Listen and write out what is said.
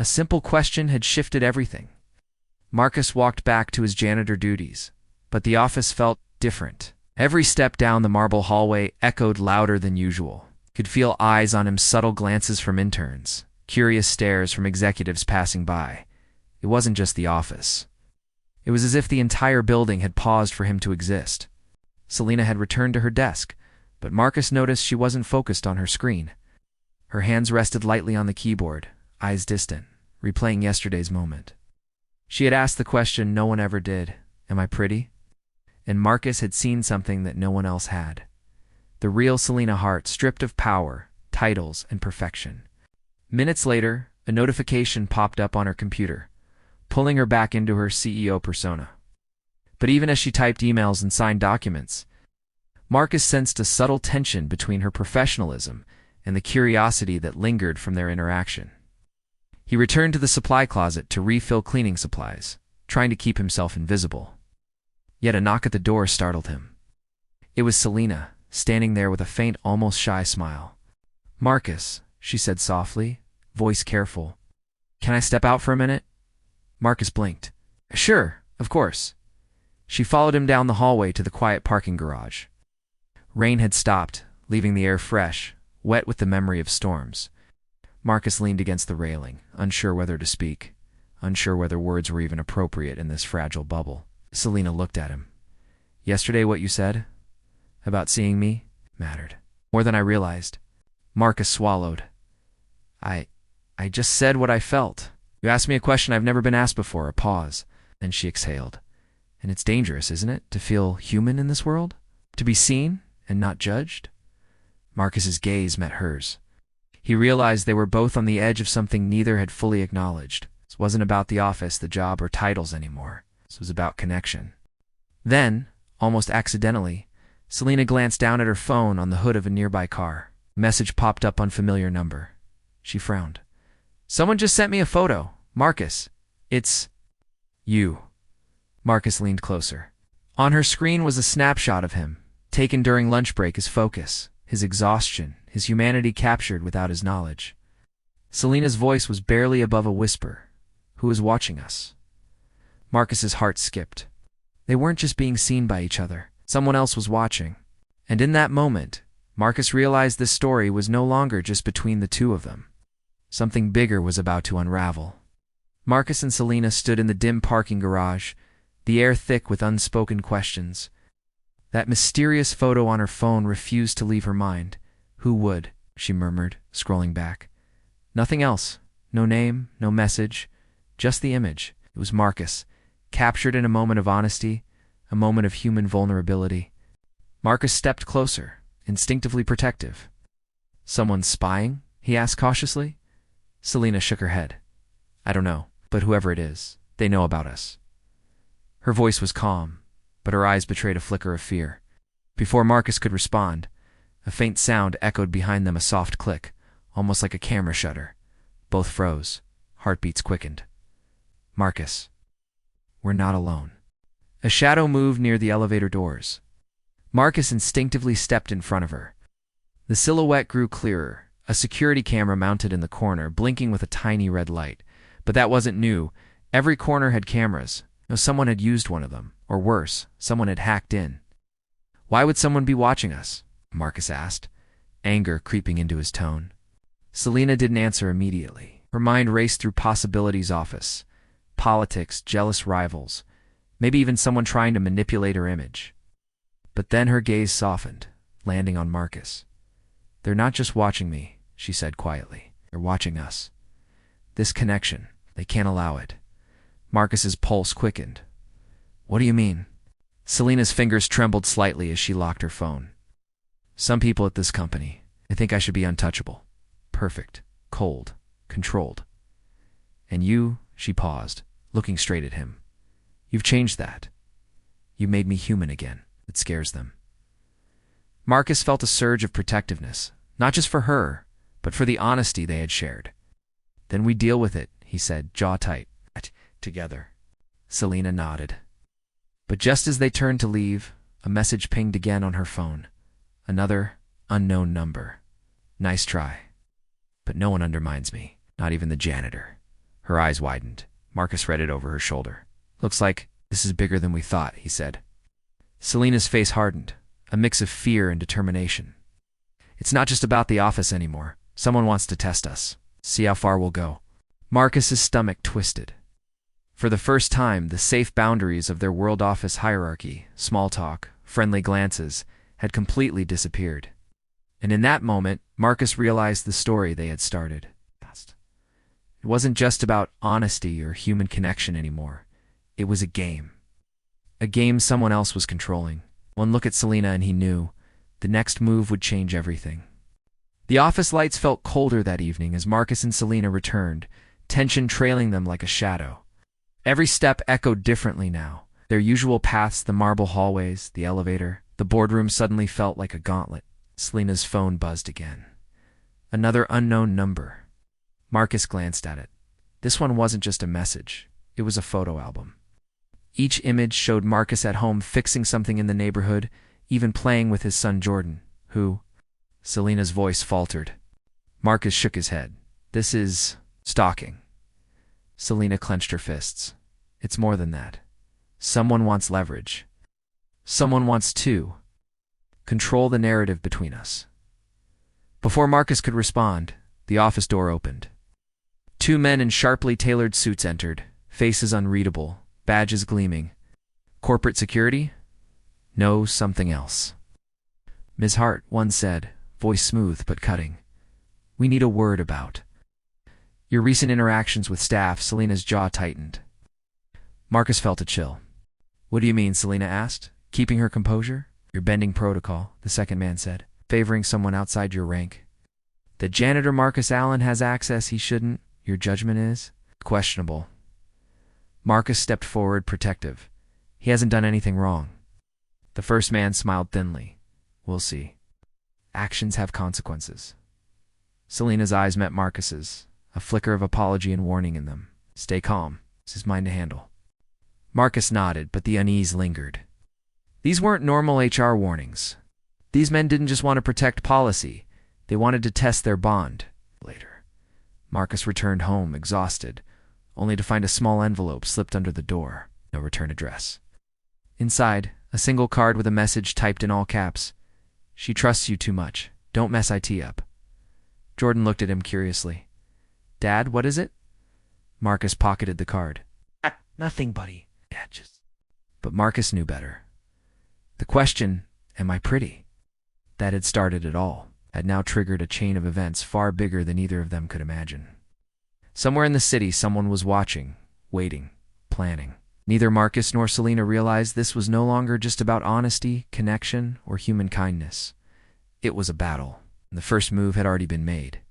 A simple question had shifted everything. Marcus walked back to his janitor duties, but the office felt different. Every step down the marble hallway echoed louder than usual. Could feel eyes on him, subtle glances from interns, curious stares from executives passing by. It wasn't just the office. It was as if the entire building had paused for him to exist. Selena had returned to her desk, but Marcus noticed she wasn't focused on her screen. Her hands rested lightly on the keyboard, eyes distant, replaying yesterday's moment. She had asked the question no one ever did, "Am I pretty?" And Marcus had seen something that no one else had. The real Selena Hart, stripped of power, titles, and perfection. Minutes later, a notification popped up on her computer, pulling her back into her CEO persona. But even as she typed emails and signed documents, Marcus sensed a subtle tension between her professionalism and the curiosity that lingered from their interaction. He returned to the supply closet to refill cleaning supplies, trying to keep himself invisible. Yet a knock at the door startled him. It was Selena, standing there with a faint, almost shy smile. "Marcus," she said softly, voice careful. "Can I step out for a minute?" Marcus blinked. "Sure, of course." She followed him down the hallway to the quiet parking garage. Rain had stopped, leaving the air fresh, wet with the memory of storms. Marcus leaned against the railing, unsure whether to speak, unsure whether words were even appropriate in this fragile bubble. Selena looked at him. "Yesterday what you said about seeing me mattered. More than I realized." Marcus swallowed. I just said what I felt. You asked me a question I've never been asked before." A pause. Then she exhaled. "And it's dangerous, isn't it, to feel human in this world? To be seen and not judged?" Marcus's gaze met hers. He realized they were both on the edge of something neither had fully acknowledged. This wasn't about the office, the job, or titles anymore. This was about connection. Then, almost accidentally, Selena glanced down at her phone on the hood of a nearby car. A message popped up on familiar number. She frowned. "Someone just sent me a photo. Marcus, it's you." Marcus leaned closer. On her screen was a snapshot of him, taken during lunch break, his focus, his exhaustion, his humanity captured without his knowledge. Selena's voice was barely above a whisper. "Who is watching us?" Marcus's heart skipped. They weren't just being seen by each other. Someone else was watching. And in that moment, Marcus realized this story was no longer just between the two of them. Something bigger was about to unravel. Marcus and Selena stood in the dim parking garage, the air thick with unspoken questions. That mysterious photo on her phone refused to leave her mind. Who would? She murmured, scrolling back. Nothing else. No name, no message, just the image. It was Marcus, captured in a moment of honesty, a moment of human vulnerability. Marcus stepped closer, instinctively protective. "Someone spying?" he asked cautiously. Selena shook her head. "I don't know, but whoever it is, they know about us." Her voice was calm, but her eyes betrayed a flicker of fear. Before Marcus could respond, a faint sound echoed behind them, a soft click, almost like a camera shutter. Both froze. Heartbeats quickened. "Marcus, we're not alone." A shadow moved near the elevator doors. Marcus instinctively stepped in front of her. The silhouette grew clearer, a security camera mounted in the corner, blinking with a tiny red light. But that wasn't new. Every corner had cameras. No, someone had used one of them. Or worse, someone had hacked in. "Why would someone be watching us?" Marcus asked, anger creeping into his tone. Selena didn't answer immediately. Her mind raced through possibilities: office, politics, jealous rivals, maybe even someone trying to manipulate her image. But then her gaze softened, landing on Marcus. "They're not just watching me," she said quietly. "They're watching us. This connection, they can't allow it." Marcus's pulse quickened. "What do you mean?" Selena's fingers trembled slightly as she locked her phone. "Some people at this company, they think I should be untouchable. Perfect, cold, controlled. And you," she paused, looking straight at him. "You've changed that. You made me human again." It scares them. Marcus felt a surge of protectiveness, not just for her, but for the honesty they had shared. "Then we deal with it," he said, jaw tight. "Together." Selena nodded. But just as they turned to leave, a message pinged again on her phone. Another unknown number. "Nice try. But no one undermines me, not even the janitor. Her eyes widened. Marcus read it over her shoulder. "Looks like this is bigger than we thought," he said. Selena's face hardened, a mix of fear and determination. "It's not just about the office anymore. Someone wants to test us. See how far we'll go." Marcus's stomach twisted. For the first time, the safe boundaries of their world office hierarchy, small talk, friendly glances, had completely disappeared. And in that moment, Marcus realized the story they had started. It wasn't just about honesty or human connection anymore. It was a game. A game someone else was controlling. One look at Selena and he knew the next move would change everything. The office lights felt colder that evening as Marcus and Selena returned, tension trailing them like a shadow. Every step echoed differently now. Their usual paths, the marble hallways, the elevator, the boardroom suddenly felt like a gauntlet. Selena's phone buzzed again. Another unknown number. Marcus glanced at it. This one wasn't just a message. It was a photo album. Each image showed Marcus at home fixing something in the neighborhood, even playing with his son Jordan, who... Selena's voice faltered. Marcus shook his head. "This is... stalking." Selena clenched her fists. "It's more than that. Someone wants leverage. Someone wants to control the narrative between us." Before Marcus could respond, the office door opened. Two men in sharply tailored suits entered, faces unreadable, badges gleaming. Corporate security? No, something else. "Ms. Hart," one said, voice smooth but cutting. "We need a word about your recent interactions with staff." Selena's jaw tightened. Marcus felt a chill. "What do you mean?" Selena asked, keeping her composure. "You're bending protocol," the second man said, "favoring someone outside your rank. The janitor Marcus Allen has access he shouldn't. Your judgment is questionable." Marcus stepped forward, protective. "He hasn't done anything wrong." The first man smiled thinly. "We'll see. Actions have consequences." Selena's eyes met Marcus's, a flicker of apology and warning in them. "Stay calm. This is mine to handle." Marcus nodded, but the unease lingered. These weren't normal HR warnings. These men didn't just want to protect policy. They wanted to test their bond. Later, Marcus returned home, exhausted, only to find a small envelope slipped under the door. No return address. Inside, a single card with a message typed in all caps. "She trusts you too much. Don't mess IT up." Jordan looked at him curiously. "Dad, what is it?" Marcus pocketed the card. "Nothing, buddy. Dad just..." But Marcus knew better. The question, "Am I pretty?" that had started it all, had now triggered a chain of events far bigger than either of them could imagine. Somewhere in the city, someone was watching, waiting, planning. Neither Marcus nor Selena realized this was no longer just about honesty, connection, or human kindness. It was a battle, and the first move had already been made.